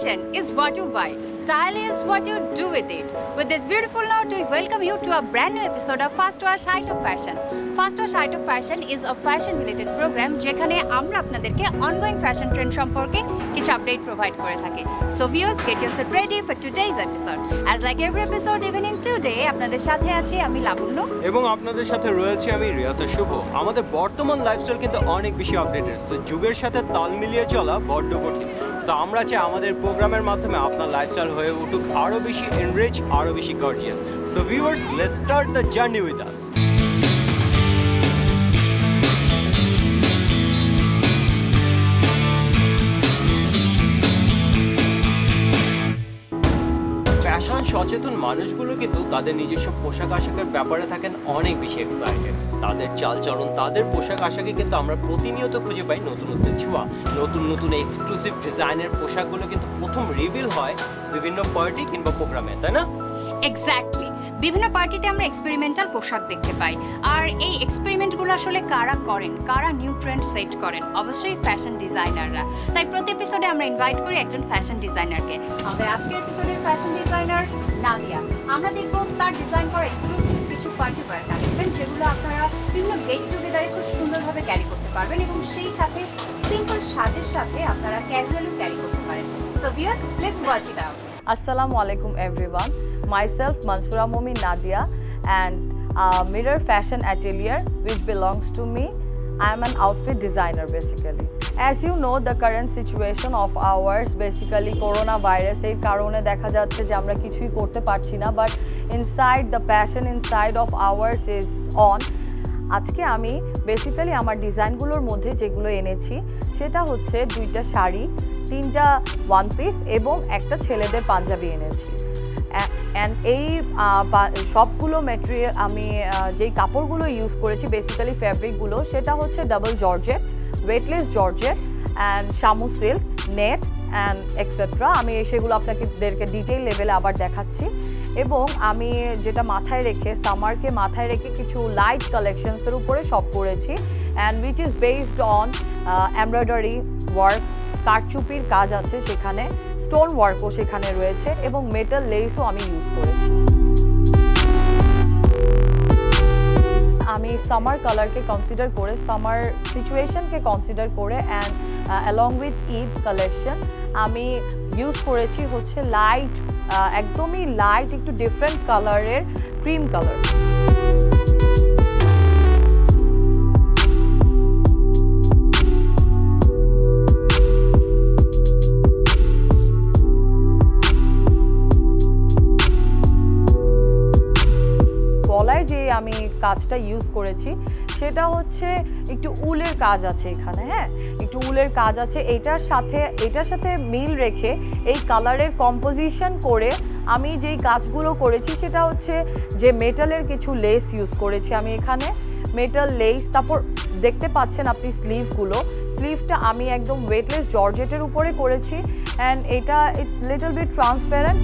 Fashion is what you buy, style is what you do with it. With this beautiful note, we welcome you to a brand new episode of Fast Wash Height of Fashion. Fast Wash Height of Fashion is a fashion related program যেখানে আমরা আপনাদেরকে ongoing fashion trend সম্পর্কে কিছু update provide করে থাকি. So viewers, get yourself ready for today's episode. As like every episode, even in today, আপনাদের সাথে আছি আমি লাবণ্য এবং আপনাদের সাথে রয়েছে আমি রিয়াসা শুভ. আমাদের বর্তমান লাইফস্টাইল কিন্তু অনেক বেশি আপডেটেড, সো যুগের সাথে তাল মিলিয়ে চলা বড্ড কঠিন. সো আমরা চাই আমাদের প্রোগ্রামের মাধ্যমে আপনার লাইফস্টাইল হয়ে উঠুক আরও বেশি এনরিচ, আরও বেশি gorgeous. So viewers, let's start the journey with us. Fashion সচেতন মানুষগুলো কিন্তু তাদের নিজস্ব পোশাক আশাকের ব্যাপারে থাকেন অনেক বেশি এক্সাইটেড. তাদের চালচলন, তাদের পোশাক আশাকে কিন্তু আমরা প্রতিনিয়ত খুঁজে পাই নতুনত্বের ছোঁয়া. নতুন নতুন এক্সক্লুসিভ ডিজাইনের পোশাকগুলো কিন্তু প্রথম রিভিল হয় বিভিন্ন পার্টি কিংবা প্রোগ্রামে, তাই না? এক্স্যাক্টলি, বিভিন্ন পার্টিতে আমরা এক্সপেরিমেন্টাল পোশাক দেখতে পাই. আর এই এক্সপেরিমেন্টগুলো আসলে কারা করেন, কারা নিউ ট্রেন্ড সেট করেন? অবশ্যই ফ্যাশন ডিজাইনাররা. তাই প্রতি এপিসোডে আমরা ইনভাইট করি একজন ফ্যাশন ডিজাইনারকে. আমাদের আজকের এপিসোডের ফ্যাশন ডিজাইনার নাদিয়া. আমরা দেখব তার ডিজাইন করা এক্সক্লুসিভ কিছু পার্টি ওয়্যার কালেকশন যেগুলো আপনারা বিভিন্ন গেট টুগেদারে খুব সুন্দরভাবে ক্যারি করতে পারবেন এবং সেই সাথে সিম্পল সাজের সাথে আপনারা ক্যাজুয়ালি ক্যারি করতে পারেন. So viewers, let's watch it out. Assalamu alaikum everyone. Myself Mansoora Momin Nadia and Mirror Fashion Atelier which belongs to me. I am an outfit designer basically. As you know, the current situation of ours basically coronavirus এর কারণে দেখা যাচ্ছে যে আমরা কিছুই করতে পারছি না, but inside the passion inside of ours is on. আজকে আমি বেসিক্যালি আমার ডিজাইনগুলোর মধ্যে যেগুলো এনেছি সেটা হচ্ছে 2টা শাড়ি, 3টা ওয়ান পিস এবং একটা ছেলেদের পাঞ্জাবি এনেছি. অ্যান্ড এই সবগুলো ম্যাটেরিয়াল আমি যেই কাপড়গুলো ইউজ করেছি বেসিক্যালি ফ্যাব্রিকগুলো সেটা হচ্ছে double georgette, weightless georgette and Shamu silk, net and etcetera. আমি সেগুলো আপনাদেরকে ডিটেইল লেভেলে আবার দেখাচ্ছি. এবং আমি যেটা মাথায় রেখে সামারকে মাথায় রেখে কিছু লাইট কালেকশনসের উপরে সব করেছি and which is based on embroidery work, কারচুপির কাজ আছে সেখানে, স্টোন ওয়ার্কও সেখানে রয়েছে এবং মেটাল লেসও আমি ইউজ করেছি. আমি সামার কালারকে কনসিডার করে, সামার সিচুয়েশনকে কনসিডার করে and along with Eid collection আমি ইউজ করেছি হচ্ছে লাইট, একদমই লাইট একটু ডিফারেন্ট কালারের ক্রিম কালার. গলায় যে আমি কাজটা ইউজ করেছি সেটা হচ্ছে একটু উলের কাজ আছে এখানে, হ্যাঁ একটু উলের কাজ আছে. এটার সাথে মিল রেখে এই কালারের কম্পোজিশন করে আমি যেই কাজগুলো করেছি সেটা হচ্ছে যে মেটালের কিছু লেস ইউজ করেছি আমি এখানে, মেটাল লেস. তারপর দেখতে পাচ্ছেন আপনি স্লিভটা আমি একদম ওয়েটলেস জর্জেটের উপরে করেছি অ্যান্ড এটা লিটল বিট ট্রান্সপারেন্ট.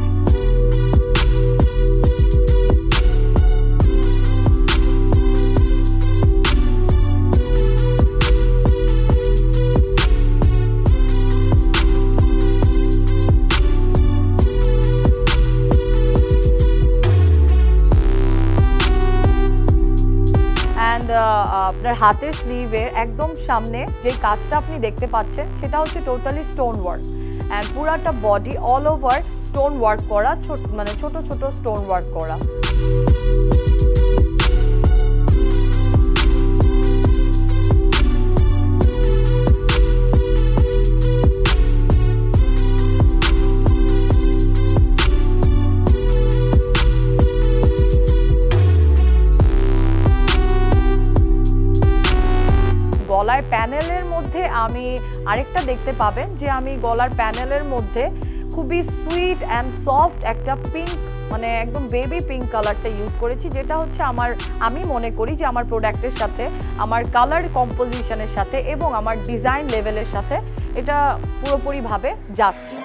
আপনার হাতের স্লিভের একদম সামনে যেই কাজটা আপনি দেখতে পাচ্ছেন সেটা হচ্ছে টোটালি স্টোন ওয়ার্ক অ্যান্ড পুরাটা body all over stone work করা, মানে ছোট ছোট স্টোন ওয়ার্ক করা. গলার প্যানেলের মধ্যে আমি আরেকটা দেখতে পাবেন যে আমি গলার প্যানেলের মধ্যে খুবই সুইট অ্যান্ড সফট একটা পিঙ্ক, মানে একদম বেবি পিঙ্ক কালারটা ইউজ করেছি, যেটা হচ্ছে আমি মনে করি যে আমার প্রোডাক্টের সাথে, আমার কালার কম্পোজিশনের সাথে এবং আমার ডিজাইন লেভেলের সাথে এটা পুরোপুরিভাবে যাচ্ছে.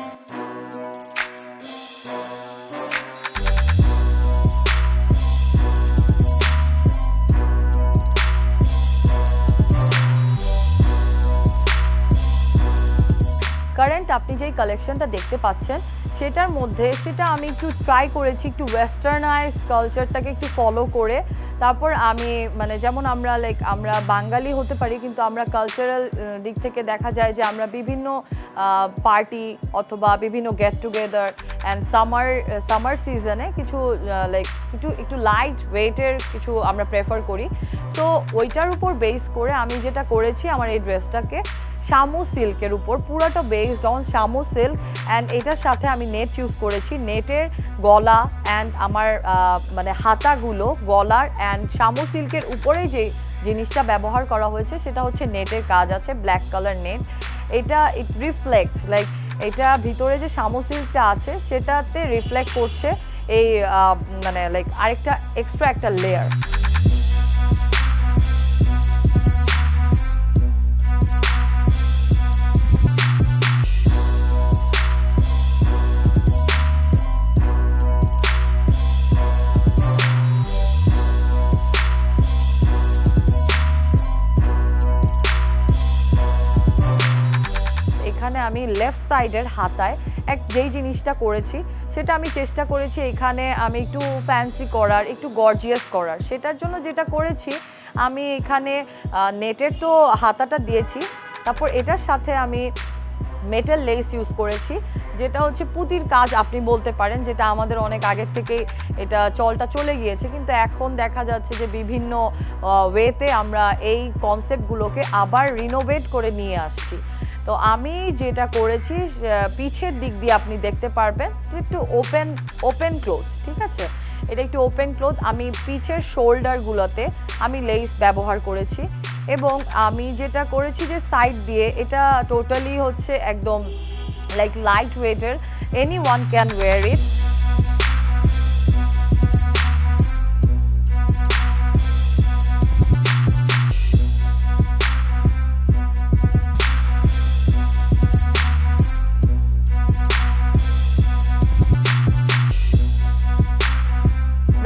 কারেন্ট আপনি যেই কালেকশনটা দেখতে পাচ্ছেন সেটার মধ্যে সেটা আমি একটু ট্রাই করেছি একটু ওয়েস্টার্নাইজ কালচারটাকে একটু ফলো করে। তারপর আমি মানে যেমন আমরা বাঙালি হতে পারি, কিন্তু আমরা কালচারাল দিক থেকে দেখা যায় যে আমরা বিভিন্ন পার্টি অথবা বিভিন্ন গেট টুগেদার অ্যান্ড সামার সিজনে কিছু একটু লাইট ওয়েটের কিছু আমরা প্রেফার করি। সো ওইটার উপর বেস করে আমি যেটা করেছি আমার এই ড্রেসটাকে শামু সিল্কের উপর, পুরোটা based on Shamu silk and এটার সাথে আমি নেট ইউজ করেছি। নেটের গলা অ্যান্ড আমার মানে হাতাগুলো গলার অ্যান্ড শামু সিল্কের উপরে যে জিনিসটা ব্যবহার করা হয়েছে সেটা হচ্ছে নেটের কাজ আছে, ব্ল্যাক কালার নেট। এটা ইট রিফ্লেক্টস এটা ভিতরে যে শামু সিল্কটা আছে সেটাতে রিফ্লেক্ট করছে এই মানে আরেকটা এক্সট্রা একটা লেয়ার। এখানে আমি লেফট সাইডের হাতায় যেই জিনিসটা করেছি সেটা আমি চেষ্টা করেছি এখানে আমি একটু ফ্যান্সি করার, একটু গর্জিয়াস করার। সেটার জন্য যেটা করেছি আমি এখানে নেটের তো হাতাটা দিয়েছি, তারপর এটার সাথে আমি মেটাল লেস ইউজ করেছি, যেটা হচ্ছে পুঁতির কাজ আপনি বলতে পারেন, যেটা আমাদের অনেক আগের থেকেই এটা চলটা চলে গিয়েছে, কিন্তু এখন দেখা যাচ্ছে যে বিভিন্ন ওয়েতে আমরা এই কনসেপ্টগুলোকে আবার রিনোভেট করে নিয়ে আসছি। তো আমি যেটা করেছি পিছের দিক দিয়ে আপনি দেখতে পারবেন যে একটু ওপেন ক্লোথ, ঠিক আছে, এটা একটু ওপেন ক্লোথ। আমি পিছের শোল্ডারগুলোতে আমি লেস ব্যবহার করেছি এবং আমি যেটা করেছি যে সাইড দিয়ে এটা টোটালি হচ্ছে একদম লাইট ওয়েটের, এনি ওয়ান ক্যান ওয়্যার ইট।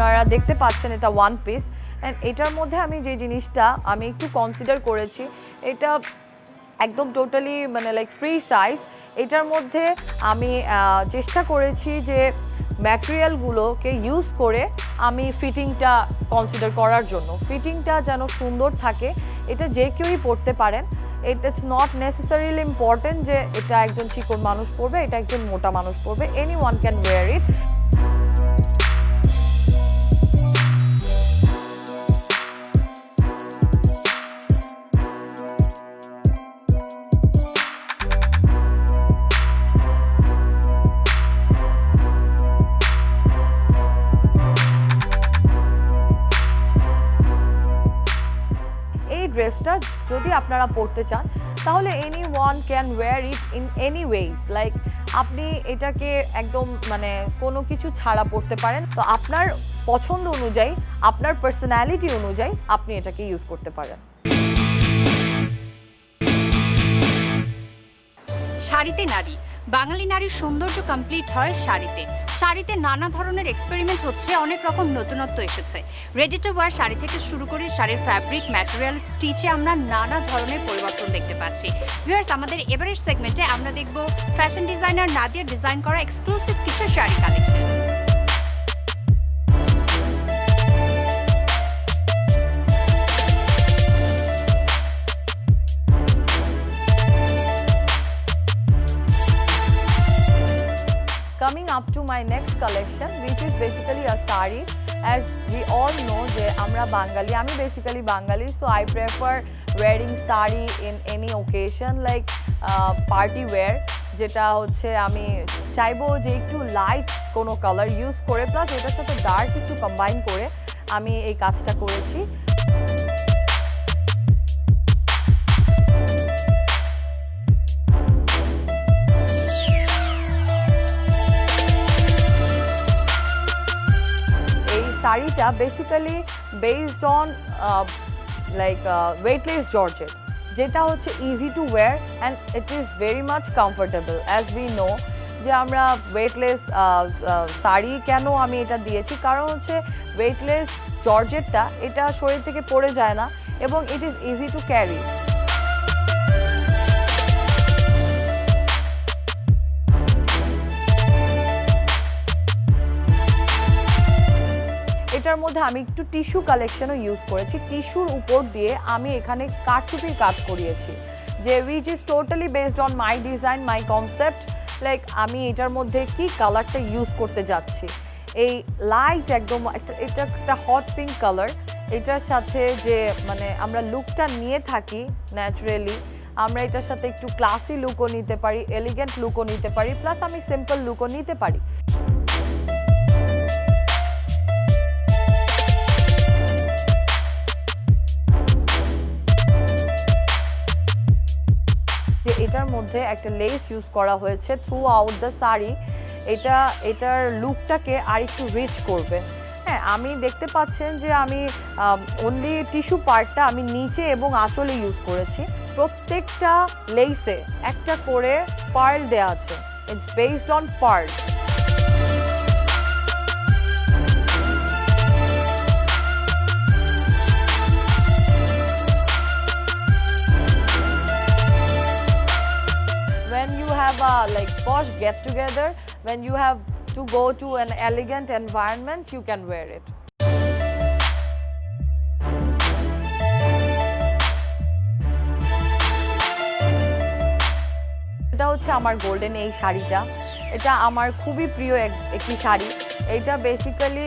আপনারা দেখতে পাচ্ছেন এটা ওয়ান পিস অ্যান্ড এটার মধ্যে আমি যে জিনিসটা আমি একটু কনসিডার করেছি, এটা একদম টোটালি মানে ফ্রি সাইজ। এটার মধ্যে আমি চেষ্টা করেছি যে ম্যাটেরিয়ালগুলোকে ইউজ করে আমি ফিটিংটা কনসিডার করার জন্য, ফিটিংটা যেন সুন্দর থাকে। এটা যে কেউই পরতে পারেন, ইটস নট নেসেসারিলি ইম্পর্টেন্ট যে এটা একজন চিকন মানুষ পরবে, এটা একজন মোটা মানুষ পরবে, any one can wear it. ড্রেসটা যদি আপনারা পরতে চান তাহলে any one can wear it in any ways, আপনি এটাকে একদম মানে কোনো কিছু ছাড়া পরতে পারেন। তো আপনার পছন্দ অনুযায়ী, আপনার পার্সোনালিটি অনুযায়ী আপনি এটাকে ইউজ করতে পারেন। শাড়িতে নারী, বাঙালি নারীর সৌন্দর্য কমপ্লিট হয় শাড়িতে। শাড়িতে নানা ধরনের এক্সপেরিমেন্ট হচ্ছে, অনেক রকম নতুনত্ব এসেছে। রেডি টু ওয়্যার শাড়ি থেকে শুরু করে শাড়ির ফ্যাব্রিক, ম্যাটেরিয়াল, স্টিচে আমরা নানা ধরনের পরিবর্তন দেখতে পাচ্ছি। ভিউয়ার্স, আমাদের এবারের সেগমেন্টে আমরা দেখব ফ্যাশন ডিজাইনার নাদিয়ার ডিজাইন করা এক্সক্লুসিভ কিছু sari collection. Coming up to my next collection, which is basically a sari. As we all know যে আমরা বাঙালি, আমি basically Bengali, so I prefer wearing sari in any occasion like party wear, যেটা হচ্ছে আমি চাইবো যে একটু লাইট কোনো কালার ইউজ করে প্লাস এটার সাথে ডার্ক একটু কম্বাইন করে আমি এই কাজটা করেছি। শাড়িটা basically based on weightless georgette, যেটা হচ্ছে easy to wire and it is very much comfortable. As we know যে আমরা ওয়েটলেস শাড়ি কেন আমি এটা দিয়েছি, কারণ হচ্ছে ওয়েটলেস জর্জেটটা এটা শরীর থেকে পড়ে যায় না এবং it is easy to carry. মধ্যে আমি একটু টিস্যু কালেকশনও ইউজ করেছি। টিস্যুর উপর দিয়ে আমি এখানে কারচুপির কাজ করিয়েছি, যে which is totally based on my design, my concept. Like আমি এটার মধ্যে কি কালারটা ইউজ করতে যাচ্ছি, এই লাইট একদম এটা একটা হট পিঙ্ক কালার, এটার সাথে যে মানে আমরা লুকটা নিয়ে থাকি ন্যাচারালি, আমরা এটার সাথে একটু ক্লাসি লুকও নিতে পারি, এলিগেন্ট লুকও নিতে পারি, প্লাস আমি সিম্পল লুকও নিতে পারি। যে এটার মধ্যে একটা লেস ইউজ করা হয়েছে থ্রু আউট দ্য শাড়ি, এটার লুকটাকে আর একটু রিচ করবে। হ্যাঁ, আমি দেখতে পাচ্ছেন যে আমি অনলি টিস্যু পার্টটা আমি নিচে এবং আঁচলে ইউজ করেছি। প্রত্যেকটা লেসে একটা করে পার্ল দেওয়া আছে, it's based on pearl. When you have a like posh get together, when you have to go to an elegant environment, you can wear it. এটা হচ্ছে আমার গোল্ডেন এই শাড়িটা, এটা আমার খুবই প্রিয় একটি শাড়ি। এটা বেসিক্যালি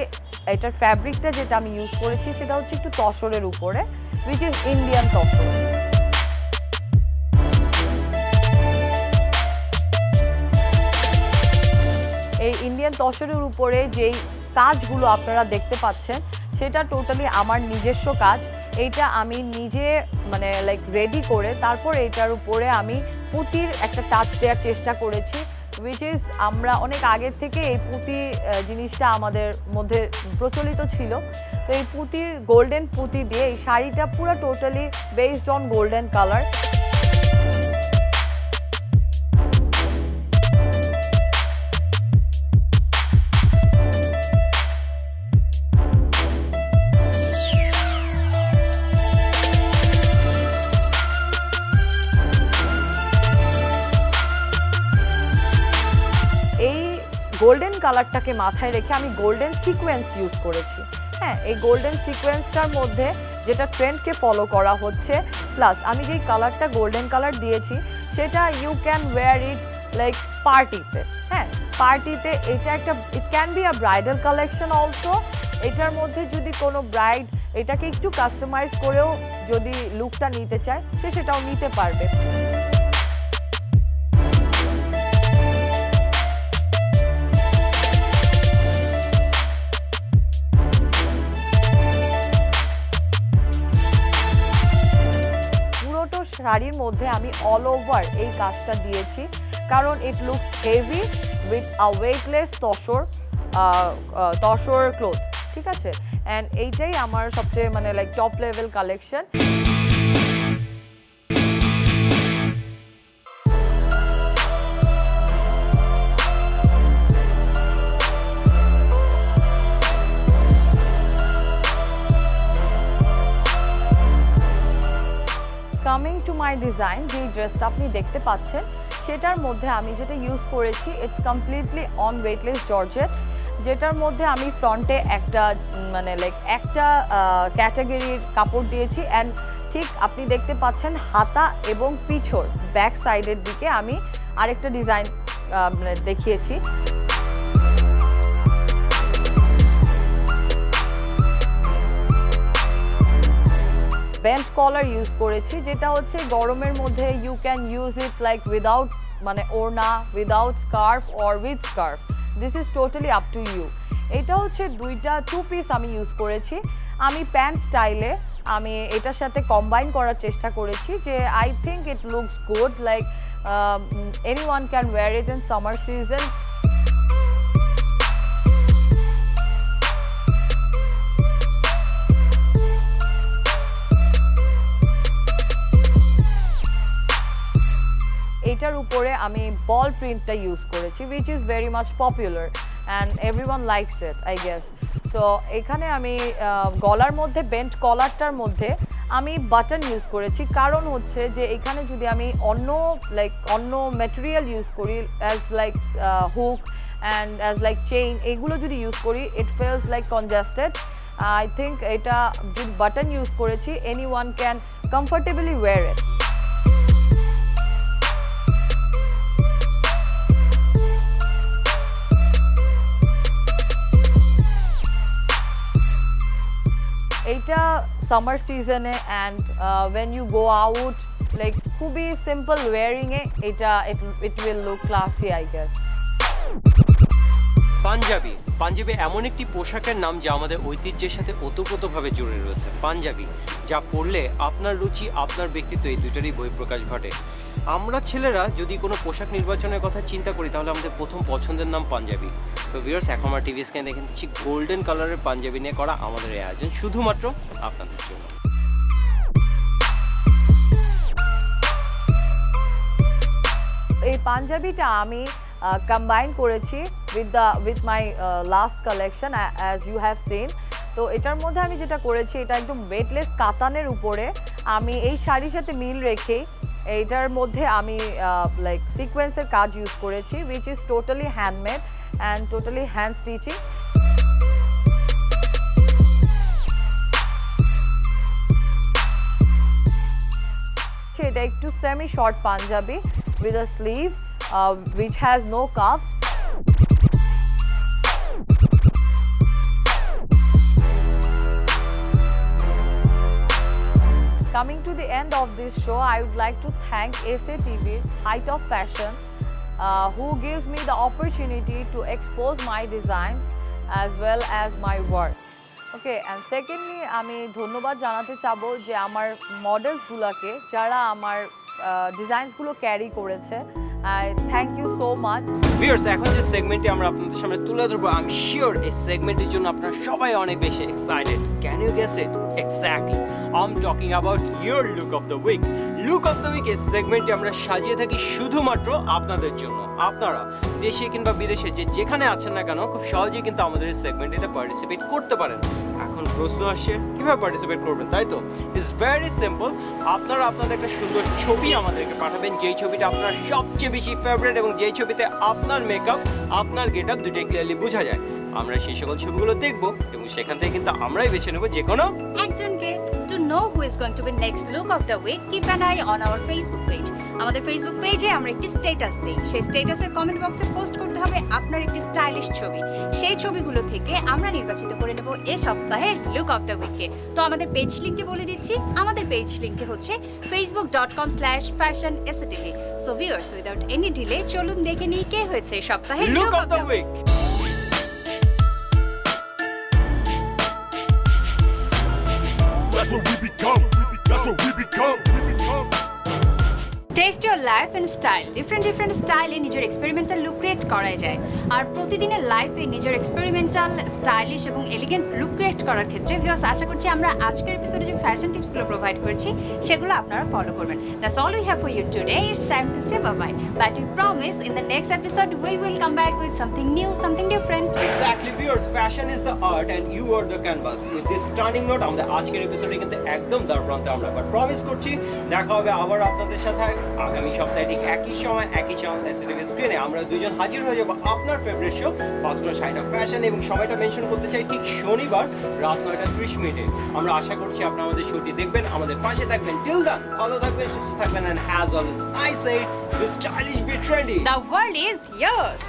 এটার ফ্যাব্রিকটা যেটা আমি ইউজ করেছি সেটা হচ্ছে একটু তসরের উপরে, উইচ ইজ ইন্ডিয়ান তসর। এই ইন্ডিয়ান তসরের উপরে যেই কাজগুলো আপনারা দেখতে পাচ্ছেন সেটা টোটালি আমার নিজস্ব কাজ। এইটা আমি নিজে মানে লাইক রেডি করে তারপর এটার উপরে আমি পুঁতির একটা টাচ দেওয়ার চেষ্টা করেছি, উইচ ইজ আমরা অনেক আগের থেকে এই পুঁতি জিনিসটা আমাদের মধ্যে প্রচলিত ছিল। তো এই পুঁতির গোল্ডেন পুঁতি দিয়ে এই শাড়িটা পুরো totally based on golden colour. Golden কালারটাকে মাথায় রেখে আমি গোল্ডেন সিকোয়েন্স ইউজ করেছি। হ্যাঁ, এই গোল্ডেন সিকোয়েন্সটার মধ্যে যেটা ট্রেন্ডকে ফলো করা হচ্ছে, প্লাস আমি যেই কালারটা গোল্ডেন কালার দিয়েছি সেটা you can wear it like পার্টিতে। হ্যাঁ, পার্টিতে এটা একটা it can be a bridal collection also. এটার মধ্যে যদি কোনো ব্রাইড এটাকে একটু কাস্টমাইজ করেও যদি লুকটা নিতে চায় সে সেটাও নিতে পারবে। শাড়ির মধ্যে আমি অল ওভার এই কাজটা দিয়েছি কারণ it looks heavy with a weightless tussar cloth, ঠিক আছে। অ্যান্ড এইটাই আমার সবচেয়ে মানে like top level collection. Coming to my design, যেই ড্রেসটা আপনি দেখতে পাচ্ছেন সেটার মধ্যে আমি যেটা ইউজ করেছি it's completely on weightless georgette, যেটার মধ্যে আমি ফ্রন্টে একটা মানে লাইক একটা ক্যাটাগরির কাপড় দিয়েছি। অ্যান্ড ঠিক আপনি দেখতে পাচ্ছেন হাতা এবং পিছর ব্যাক সাইডের দিকে আমি আরেকটা ডিজাইন দেখিয়েছি। বেন্ট কলার ইউজ করেছি, যেটা হচ্ছে গরমের মধ্যে you can use it like without মানে ওড়না, without scarf or with scarf, this is totally up to you. এটা হচ্ছে টু পিস আমি ইউজ করেছি। আমি প্যান্ট স্টাইলে আমি এটার সাথে কম্বাইন করার চেষ্টা করেছি, যে I think it looks good like anyone can wear it in summer season. এটার উপরে আমি বল প্রিন্টটা ইউজ করেছি, which is very much popular and everyone likes it I guess. So এখানে আমি গলার মধ্যে বেন্ট কলারটার মধ্যে আমি বাটন ইউজ করেছি, কারণ হচ্ছে যে এখানে যদি আমি অন্য ম্যাটেরিয়াল ইউজ করি as like hook and as like chain, এগুলো যদি ইউজ করি it feels like congested. I think এটা যদি বাটন ইউজ করেছি anyone can comfortably wear it. এটা সামার সিজনে and when you go out like খুবই সিম্পল ওয়ারিং এ এটা it will look classy I guess. Panjabi এমন একটি পোশাকের নাম যা আমাদের ঐতিহ্যের সাথে ওতপ্রোতভাবে জুড়ে রয়েছে। পাঞ্জাবি যা পরলে আপনার রুচি আপনার ব্যক্তিত্ব এই দুটারই বহিঃপ্রকাশ ঘটে। আমরা ছেলেরা যদি কোনো পোশাক নির্বাচনের কথা চিন্তা করি তাহলে আমাদের প্রথম পছন্দের নাম পাঞ্জাবি। সো ভিউয়ার্স, এখন আমরা টিভি স্ক্রিনে দেখে নিচ্ছি গোল্ডেন কালারের পাঞ্জাবি নিয়ে করা আমাদের এই আয়োজন শুধুমাত্র আপনাদের জন্য। এই পাঞ্জাবিটা আমি কম্বাইন করেছি with my last collection as you have seen. তো এটার মধ্যে আমি যেটা করেছি এটা একদম ওয়েটলেস কাতানের উপরে আমি এই শাড়ির সাথে মিল রেখে এইটার মধ্যে আমি লাইক সিকোয়েন্সের কাজ ইউজ করেছি which is totally handmade and totally hand stitching. এটা একটু semi short panjabi with a sleeve which has no cuffs. Coming to the end of this show, I would like to thank SA TV, Height of Fashion, who gives me the opportunity to expose my designs as well as my work. Okay, and secondly, আমি ধন্যবাদ জানাতে চাবো যে আমার মডেলসগুলোকে যারা আমার ডিজাইনসগুলো ক্যারি করেছে। Thank you so much. Viewers, এখন যে সেগমেন্টটি আমরা আপনাদের সামনে তুলে ধরবো, আই এম শিওর এই সেগমেন্টের জন্য আপনারা সবাই অনেক বেশি excited. Can you guess it? Exactly, I am talking about your look of the week. Look of the week এই সেগমেন্টটি আমরা সাজিয়ে থাকি শুধুমাত্র আপনাদের জন্য। আপনারা দেশে কিংবা বিদেশে যেখানে আছেন না কেন খুব সহজেই কিন্তু আমাদের এই সেগমেন্টটিতে পার্টিসিপেট করতে পারেন। এখন প্রশ্ন আসছে কিভাবে পার্টিসিপেট করবেন, তাই তো? It's very simple. আপনারা আপনাদের একটা সুন্দর ছবি আমাদেরকে পাঠাবেন, যেই ছবিটা আপনার সবচেয়ে বেশি ফেভারিট এবং যেই ছবিতে আপনার মেকআপ আপনার গেটআপ দুটোই ক্লিয়ারলি বোঝা যায়। আমরা সেই সকল ছবিগুলো দেখব এবং সেখান থেকে কিন্তু আমরাই বেছে নেব যে কোনো একজনকে। To know who is going to be next look of the week, keep an eye on our Facebook page. আমাদের ফেসবুক পেজে আমরা একটি স্ট্যাটাস দিই। সেই স্ট্যাটাসের কমেন্ট বক্সে পোস্ট করতে হবে আপনার একটি স্টাইলিশ ছবি। সেই ছবিগুলো থেকে আমরা নির্বাচিত করে নেব এই সপ্তাহের লুক অফ দ্য উইককে। তো আমাদের পেজ লিংকটি বলে দিচ্ছি। আমাদের পেজ লিংকটি হচ্ছে facebook.com/fashionstv. So viewers, without any delay, চলুন দেখে নিই কে হয়েছে এই সপ্তাহের look of the week. That's what we become. That's what we become. Taste your life and style. Different স্টাইলে নিজের এক্সপেরিমেন্টাল লুক ক্রিয়েট করা যায়। আর প্রতিদিনের লাইফে নিজের এক্সপেরিমেন্টাল স্টাইলিশ এবং এলিগেন্ট লুক ক্রিয়েট করার ক্ষেত্রে ভিউয়ার্স আশা করছি আমরা আজকের এপিসোডে যে ফ্যাশন টিপসগুলো প্রোভাইড করেছি সেগুলো আপনারা ফলো করবেন। That's all we have for you today. It's time to say bye bye, but we promise in the next episode we will come back with something new, something different. Exactly, viewers, fashion is the art and you are the canvas. With this stunning note, আমাদের আজকের এপিসোডে কিন্তু একদম দ্বারপ্রান্তে আমরা promise করছি দেখা হবে আবার আপনাদের সাথে আগামী সপ্তাহে ঠিক একই সময় একই চ্যানেল স্ক্রিনে আমরা দুজন হাজির হয়ে যাবো আপনার favourite show first wash height of fashion, এবং সময়টা মেনশন করতে চাই ঠিক শনিবার রাত 9:30 আমরা আশা করছি আপনারা আমাদের শোটি দেখবেন, আমাদের পাশে থাকবেন। টিল দেন ভালো থাকবেন, সুস্থ থাকবেন, and as always I say, be stylish, be trendy. The world is yours.